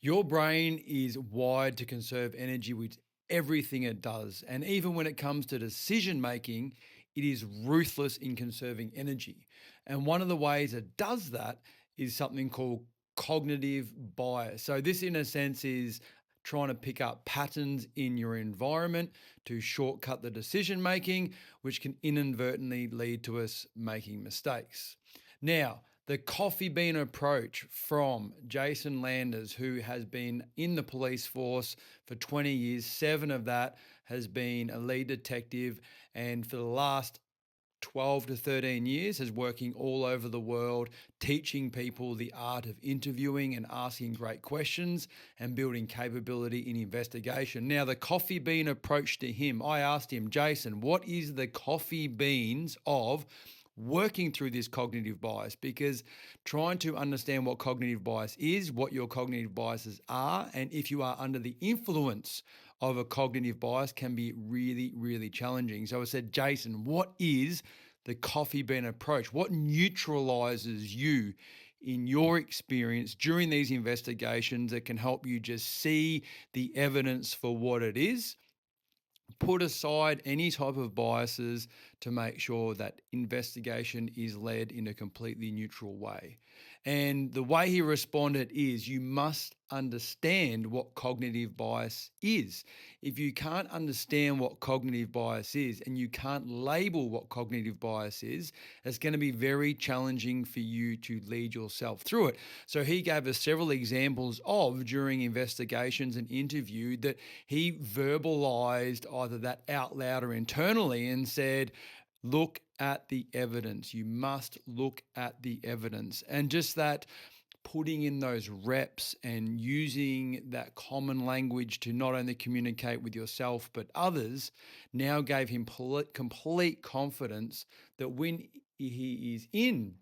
Your brain is wired to conserve energy with everything it does. And even when it comes to decision making, it is ruthless in conserving energy. And one of the ways it does that is something called cognitive bias. So, this, in a sense, is trying to pick up patterns in your environment to shortcut the decision making, which can inadvertently lead to us making mistakes. Now, the coffee bean approach from Jason Landers, who has been in the police force for 20 years, 7 of that has been a lead detective, and for the last 12 to 13 years is working all over the world, teaching people the art of interviewing and asking great questions and building capability in investigation. Now, the coffee bean approach to him, I asked him, Jason, what is the coffee beans of working through this cognitive bias? Because trying to understand what cognitive bias is, what your cognitive biases are, and if you are under the influence of a cognitive bias can be really, really challenging. So I said, Jason, what is the coffee bean approach? What neutralizes you in your experience during these investigations that can help you just see the evidence for what it is? Put aside any type of biases to make sure that investigation is led in a completely neutral way. And the way he responded is you must understand what cognitive bias is. If you can't understand what cognitive bias is and you can't label what cognitive bias is, it's going to be very challenging for you to lead yourself through it. So he gave us several examples of during investigations and interview that he verbalized either that out loud or internally and said, look at the evidence. You must look at the evidence. And just that putting in those reps and using that common language to not only communicate with yourself but others now gave him complete confidence that when he is in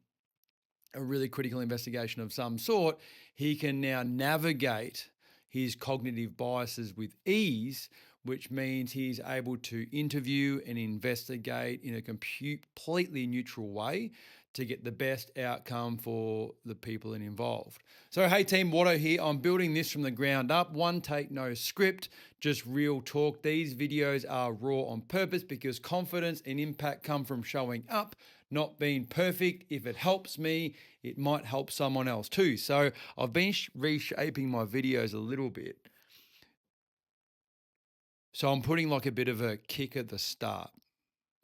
a really critical investigation of some sort, he can now navigate his cognitive biases with ease, which means he's able to interview and investigate in a completely neutral way to get the best outcome for the people involved. So, hey team, Watto here. I'm building this from the ground up. One take, no script, just real talk. These videos are raw on purpose because confidence and impact come from showing up, not being perfect. If it helps me, it might help someone else too. So I've been reshaping my videos a little bit. So I'm putting like a bit of a kick at the start.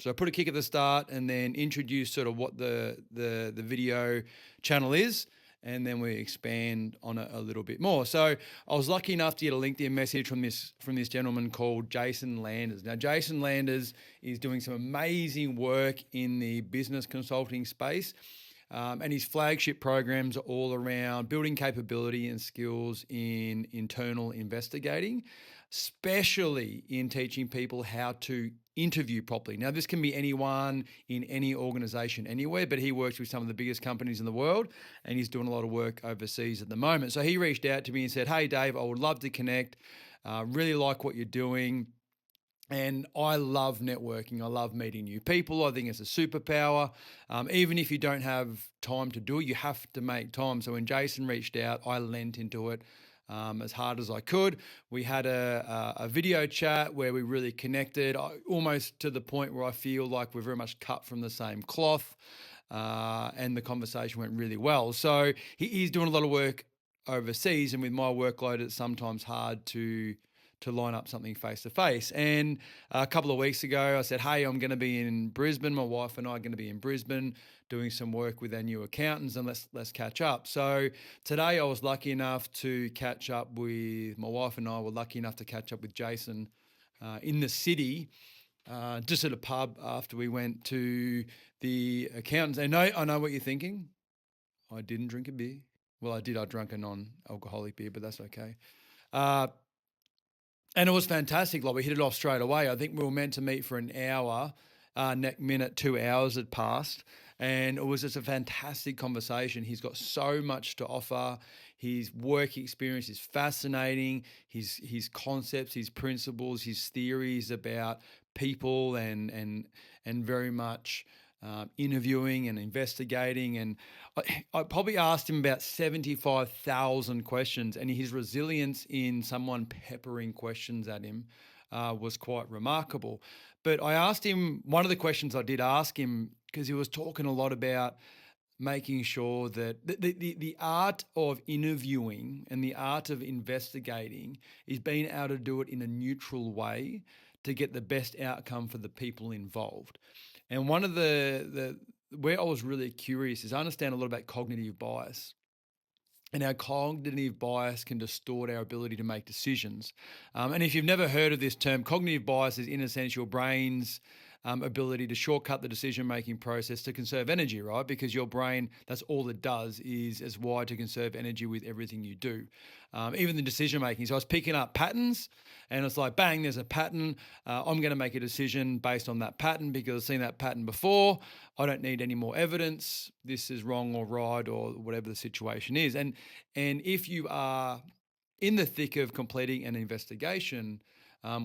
So I put a kick at the start and then introduce sort of what the video channel is, and then we expand on it a little bit more. So I was lucky enough to get a LinkedIn message from this gentleman called Jason Landers. Now, Jason Landers is doing some amazing work in the business consulting space. And his flagship programs are all around building capability and skills in internal investigating, especially in teaching people how to interview properly. Now, this can be anyone in any organization anywhere, but he works with some of the biggest companies in the world and he's doing a lot of work overseas at the moment. So he reached out to me and said, hey, Dave, I would love to connect. Really like what you're doing. And I love networking. I love meeting new people. I think it's a superpower. Even if you don't have time to do it, you have to make time. So when Jason reached out, I lent into it as hard as I could. We had a video chat where we really connected, almost to the point where I feel like we're very much cut from the same cloth. And the conversation went really well. So he's doing a lot of work overseas, and with my workload, it's sometimes hard to line up something face to face. And a couple of weeks ago, I said, hey, I'm going to be in Brisbane. My wife and I are going to be in Brisbane doing some work with our new accountants, and let's catch up. So today I was lucky enough to catch up with my wife, and I were lucky enough to catch up with Jason in the city, just at a pub after we went to the accountants. And I know what you're thinking. I didn't drink a beer. Well, I did. I drank a non-alcoholic beer, but that's okay. And it was fantastic. Like, we hit it off straight away. I think we were meant to meet for an hour. Next minute, 2 hours had passed. And it was just a fantastic conversation. He's got so much to offer. His work experience is fascinating. His concepts, his principles, his theories about people and very much interviewing and investigating. And I probably asked him about 75,000 questions, and his resilience in someone peppering questions at him was quite remarkable. But I asked him, one of the questions I did ask him, because he was talking a lot about making sure that the art of interviewing and the art of investigating is being able to do it in a neutral way to get the best outcome for the people involved. And one of the where I was really curious is I understand a lot about cognitive bias. And our cognitive bias can distort our ability to make decisions. And if you've never heard of this term, cognitive bias is, in a sense, your brain's ability to shortcut the decision-making process to conserve energy, right? Because your brain, that's all it does, is wired to conserve energy with everything you do, even the decision-making. So I was picking up patterns, and it's like, bang, there's a pattern. I'm going to make a decision based on that pattern because I've seen that pattern before. I don't need any more evidence. This is wrong or right or whatever the situation is. And if you are in the thick of completing an investigation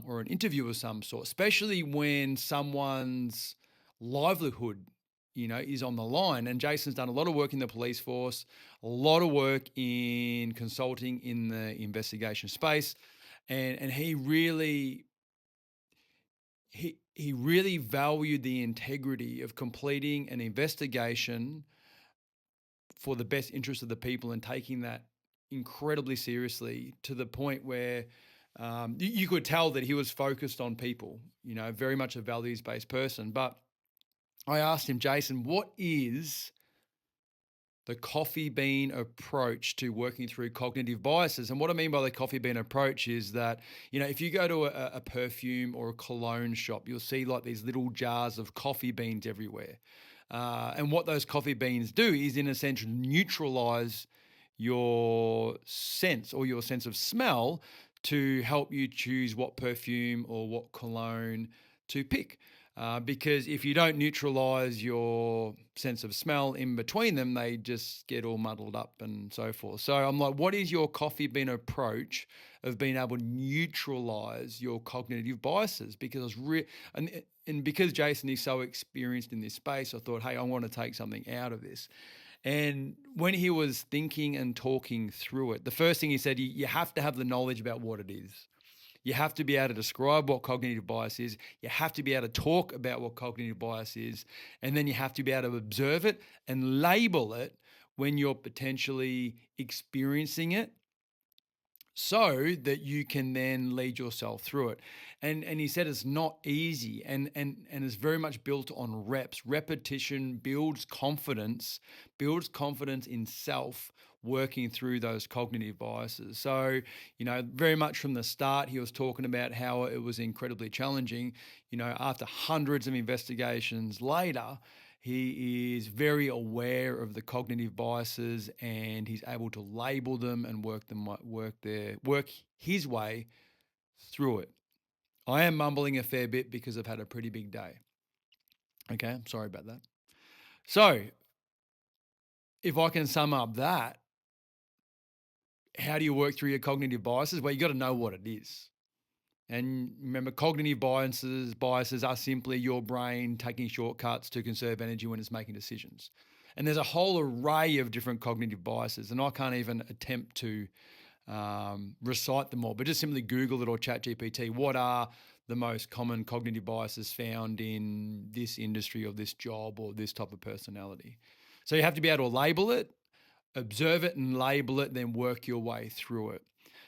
or an interview of some sort, especially when someone's livelihood, is on the line. And Jason's done a lot of work in the police force, a lot of work in consulting in the investigation space, and he really valued the integrity of completing an investigation for the best interest of the people and taking that incredibly seriously to the point where you could tell that he was focused on people, very much a values-based person. But I asked him, Jason, what is the coffee bean approach to working through cognitive biases? And what I mean by the coffee bean approach is that, if you go to a perfume or a cologne shop, you'll see like these little jars of coffee beans everywhere. And what those coffee beans do is, in a sense, neutralize your sense or your sense of smell to help you choose what perfume or what cologne to pick. Because if you don't neutralize your sense of smell in between them, they just get all muddled up and so forth. So I'm like, what is your coffee bean approach of being able to neutralize your cognitive biases? Because I was and because Jason is so experienced in this space, I thought, hey, I want to take something out of this. And when he was thinking and talking through it, the first thing he said, you have to have the knowledge about what it is. You have to be able to describe what cognitive bias is. You have to be able to talk about what cognitive bias is. And then you have to be able to observe it and label it when you're potentially experiencing it, so that you can then lead yourself through it. And he said it's not easy and it's very much built on reps. Repetition builds confidence in self, working through those cognitive biases. So, very much from the start, he was talking about how it was incredibly challenging. After hundreds of investigations later, he is very aware of the cognitive biases and he's able to label them and work his way through it. I am mumbling a fair bit because I've had a pretty big day. Okay, I'm sorry about that. So, if I can sum up that, how do you work through your cognitive biases? Well, you got to know what it is. And remember, cognitive biases are simply your brain taking shortcuts to conserve energy when it's making decisions. And there's a whole array of different cognitive biases, and I can't even attempt to recite them all, but just simply Google it or ChatGPT. What are the most common cognitive biases found in this industry or this job or this type of personality? So you have to be able to label it, observe it and label it, then work your way through it.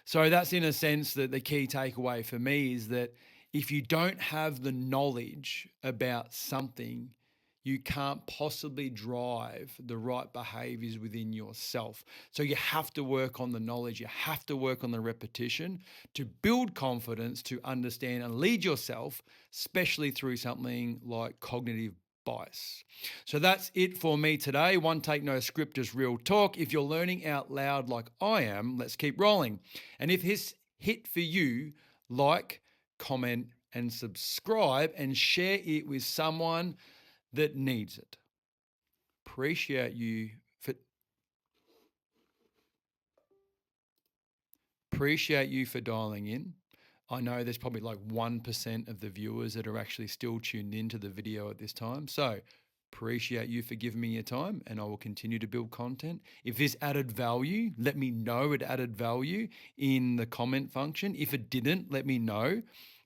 So that's, in a sense, that the key takeaway for me is that if you don't have the knowledge about something, you can't possibly drive the right behaviors within yourself. So you have to work on the knowledge, you have to work on the repetition to build confidence, to understand and lead yourself, especially through something like cognitive bias. So that's it for me today. One take, no script, just real talk. If you're learning out loud like I am, let's keep rolling. And if this hit for you, like, comment, and subscribe and share it with someone that needs it. Appreciate you for dialing in. I know there's probably like 1% of the viewers that are actually still tuned into the video at this time. So appreciate you for giving me your time, and I will continue to build content. If this added value, let me know it added value in the comment function. If it didn't, let me know.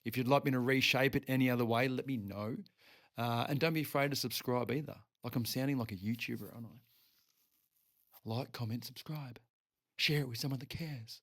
If you'd like me to reshape it any other way, let me know. And don't be afraid to subscribe either. Like, I'm sounding like a YouTuber, aren't I? Like, comment, subscribe. Share it with someone that cares.